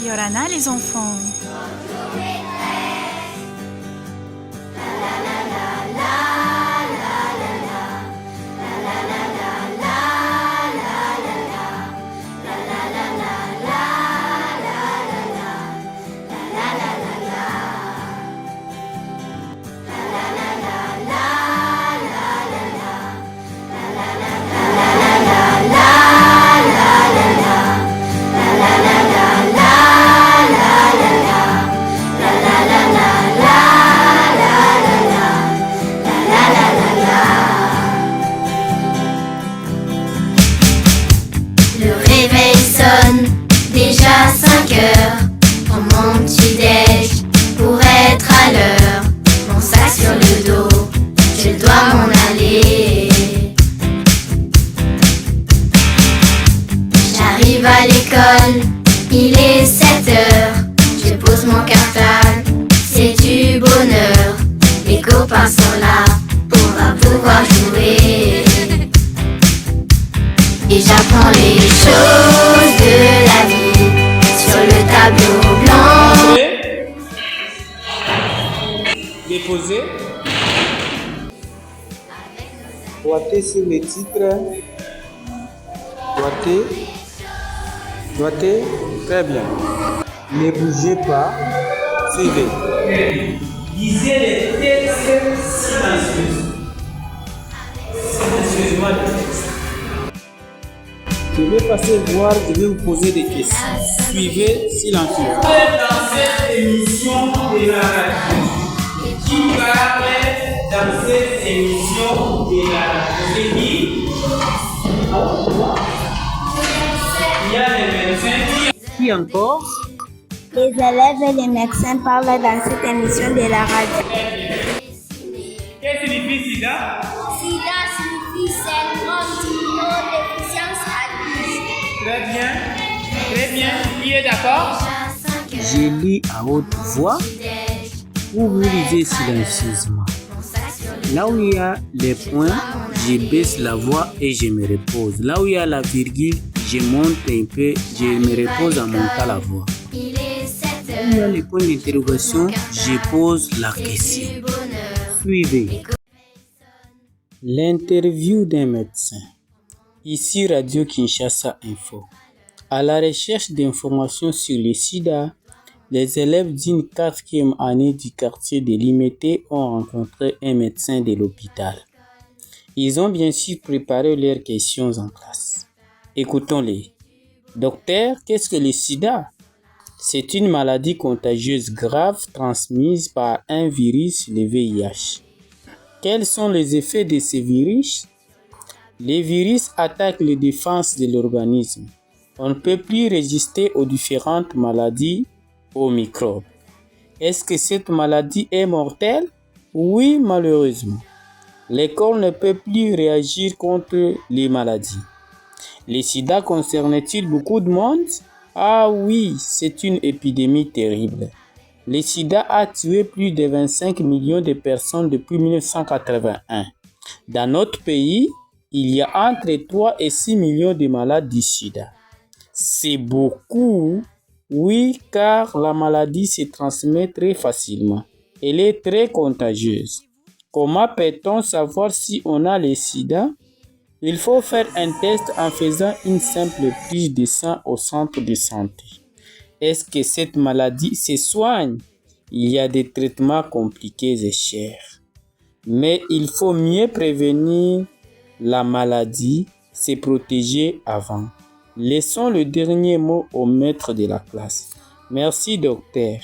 Yorana les enfants. Déjà 5 heures pour mon petit-déj, pour être à l'heure, mon sac sur le dos, je dois m'en aller. J'arrive à l'école, il est 7 heures, je pose mon cartable, c'est du bonheur. Les copains sont là, on va pouvoir jouer. Et j'apprends les choses de la vie sur le tableau blanc. Déposer. Doigté sur les titres. Doigté. Très bien. Ne bougez pas. Suivez. Lisez les textes silencieux. Silencieusement les textes. Je vais passer voir, je vais vous poser des questions. Suivez silencieux. Dans cette émission de la radio, qui parlait dans cette émission de la radio? Il y a les médecins. Qui encore? Les élèves et les médecins parlent dans cette émission de la radio. Qu'est-ce que signifie SIDA? SIDA signifie syndrome d'immunodéficience acquise. Très bien. Qui est d'accord? Je lis à haute voix ou vous lisez silencieusement. Là où il y a les points, je baisse la voix et je me repose. Là où il y a la virgule, je monte un peu, je me repose en montant la voix. Là où il y a les points d'interrogation, je pose la question. Suivez. L'interview d'un médecin. Ici Radio Kinshasa Info. À la recherche d'informations sur le sida, les élèves d'une 4e année du quartier de Limete ont rencontré un médecin de l'hôpital. Ils ont bien sûr préparé leurs questions en classe. Écoutons-les. Docteur, qu'est-ce que le sida? C'est une maladie contagieuse grave transmise par un virus, le VIH. Quels sont les effets de ces virus? Les virus attaquent les défenses de l'organisme. On ne peut plus résister aux différentes maladies, aux microbes. Est-ce que cette maladie est mortelle? Oui, malheureusement. Les corps ne peuvent plus réagir contre les maladies. Le sida concerne-t-il beaucoup de monde? Ah oui, c'est une épidémie terrible. Le sida a tué plus de 25 millions de personnes depuis 1981. Dans notre pays, il y a entre 3 et 6 millions de malades du sida. C'est beaucoup, oui, car la maladie se transmet très facilement. Elle est très contagieuse. Comment peut-on savoir si on a le sida? Il faut faire un test en faisant une simple prise de sang au centre de santé. Est-ce que cette maladie se soigne? Il y a des traitements compliqués et chers. Mais il faut mieux prévenir la maladie, se protéger avant. Laissons le dernier mot au maître de la classe. Merci docteur.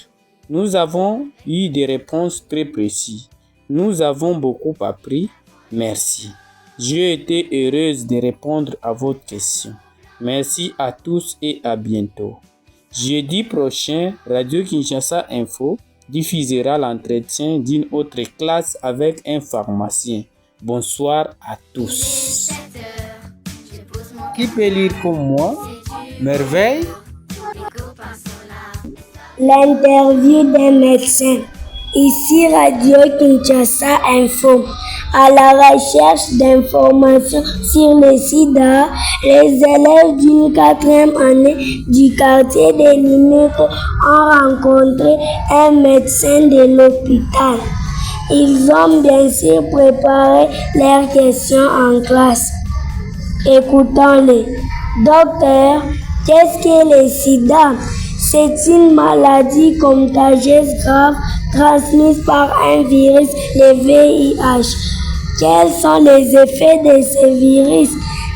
Nous avons eu des réponses très précises. Nous avons beaucoup appris. Merci. J'ai été heureuse de répondre à votre question. Merci à tous et à bientôt. Jeudi prochain, Radio Kinshasa Info diffusera l'entretien d'une autre classe avec un pharmacien. Bonsoir à tous. Qui peut lire comme moi? Merveille? L'interview d'un médecin. Ici Radio Kinshasa Info. À la recherche d'informations sur le sida, les élèves d'une 4e année du quartier des Limites ont rencontré un médecin de l'hôpital. Ils ont bien sûr préparé leurs questions en classe. Écoutons-les. Docteur, qu'est-ce que le sida? C'est une maladie contagieuse grave transmise par un virus, le VIH. Quels sont les effets de ce virus?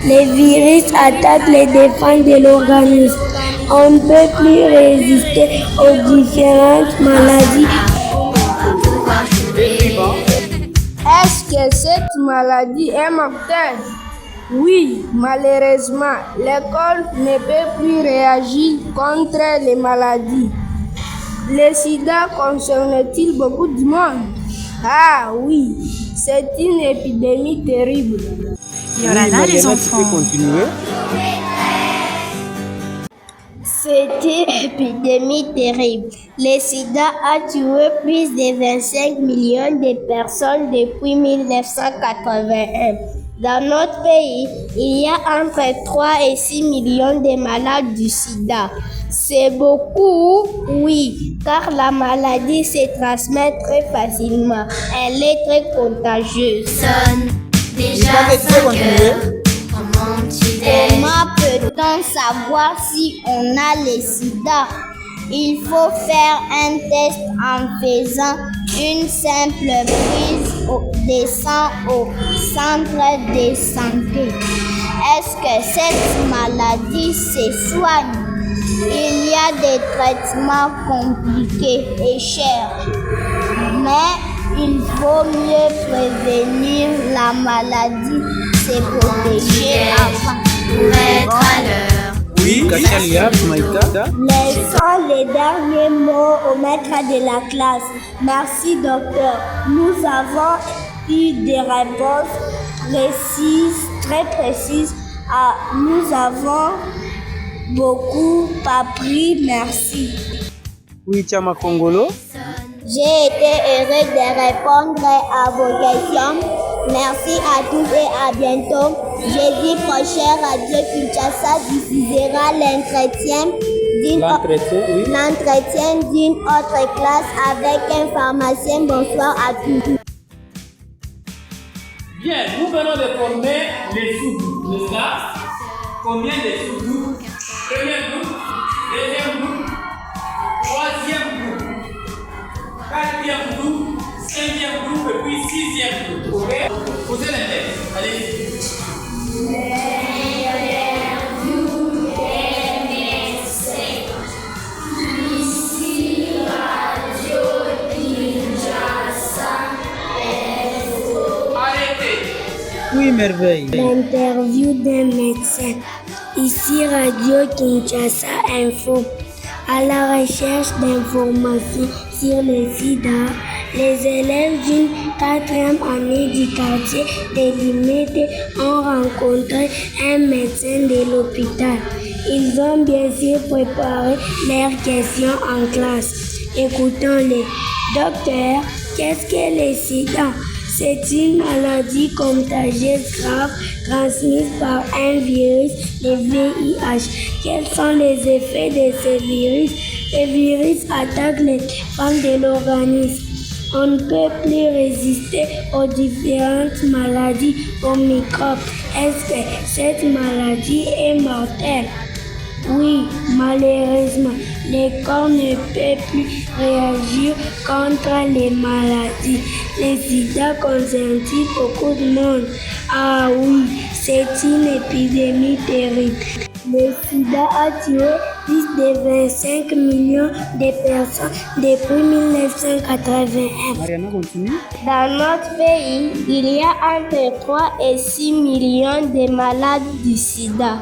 Les virus attaquent les défenses de l'organisme. On ne peut plus résister aux différentes maladies. Est-ce que cette maladie est mortelle? Oui, malheureusement, l'école ne peut plus réagir contre les maladies. Le sida concerne-t-il beaucoup de monde? Ah oui, c'est une épidémie terrible. Yorana, les enfants. C'est une épidémie terrible. Le sida a tué plus de 25 millions de personnes depuis 1981. Dans notre pays, il y a entre 3 et 6 millions de malades du sida. C'est beaucoup, oui, car la maladie se transmet très facilement. Elle est très contagieuse. Sonne déjà 5 heures. Comment peut-on savoir si on a le sida? Il faut faire un test en faisant une simple prise de sang au centre de santé. Est-ce que cette maladie se soigne? Il y a des traitements compliqués et chers, mais il vaut mieux prévenir la maladie, se protéger avant. Pour être à l'heure. Oui, Kachalia, Maïka. Laissons les derniers mots au maître de la classe. Merci, docteur. Nous avons eu des réponses précises, très précises. Nous avons beaucoup appris. Merci. Oui, Chama Kongolo. J'ai été heureux de répondre à vos questions. Merci à tous et à bientôt. Jeudi prochain, Radio Kinshasa diffusera l'entretien d'une autre classe avec information. Bonsoir à tous. Bien, nous venons de former les sous-groupes, n'est-ce pas? Combien de sous-groupes? Premier groupe, deuxième groupe, troisième groupe, quatrième groupe, cinquième groupe et puis sixième groupe. Ok? Posez la tête. Allez. Oui, merveille. L'interview d'un médecin. Ici Radio Kinshasa Info. À la recherche d'informations sur le sida, les élèves d'une 4e année du quartier des Limites ont rencontré un médecin de l'hôpital. Ils ont bien sûr préparé leurs questions en classe. Écoutons-les. Docteur, qu'est-ce que le sida? C'est une maladie contagieuse grave transmise par un virus, le VIH. Quels sont les effets de ce virus? Le virus attaque les défenses de l'organisme. On ne peut plus résister aux différentes maladies, aux microbes. Est-ce que cette maladie est mortelle? Oui, malheureusement, le corps ne peut plus réagir contre les maladies. Le sida concerne-t-il beaucoup de monde? Ah oui, c'est une épidémie terrible. Le sida a tué plus de 25 millions de personnes depuis 1981. Mariana, continue. Dans notre pays, il y a entre 3 et 6 millions de malades du sida.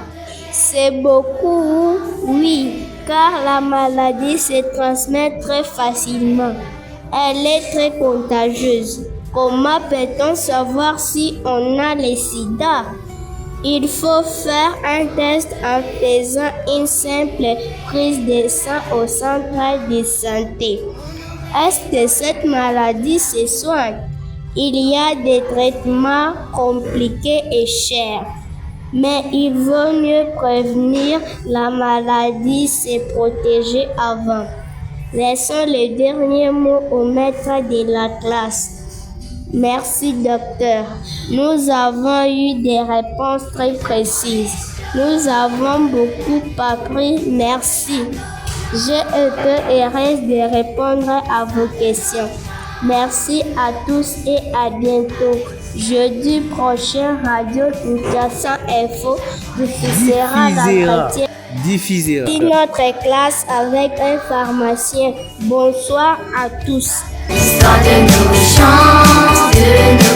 C'est beaucoup, oui, car la maladie se transmet très facilement. Elle est très contagieuse. Comment peut-on savoir si on a le sida? Il faut faire un test en faisant une simple prise de sang au centre de santé. Est-ce que cette maladie se soigne? Il y a des traitements compliqués et chers. Mais il vaut mieux prévenir la maladie, se protéger avant. Laissons le dernier mot au maître de la classe. Merci, docteur. Nous avons eu des réponses très précises. Nous avons beaucoup appris. Merci. J'ai été heureuse de répondre à vos questions. Merci à tous et à bientôt. Jeudi prochain, Radio Kinshasa Info diffusera l'entretien de notre classe avec un pharmacien. Bonsoir à tous. L'histoire de nos chants, de nos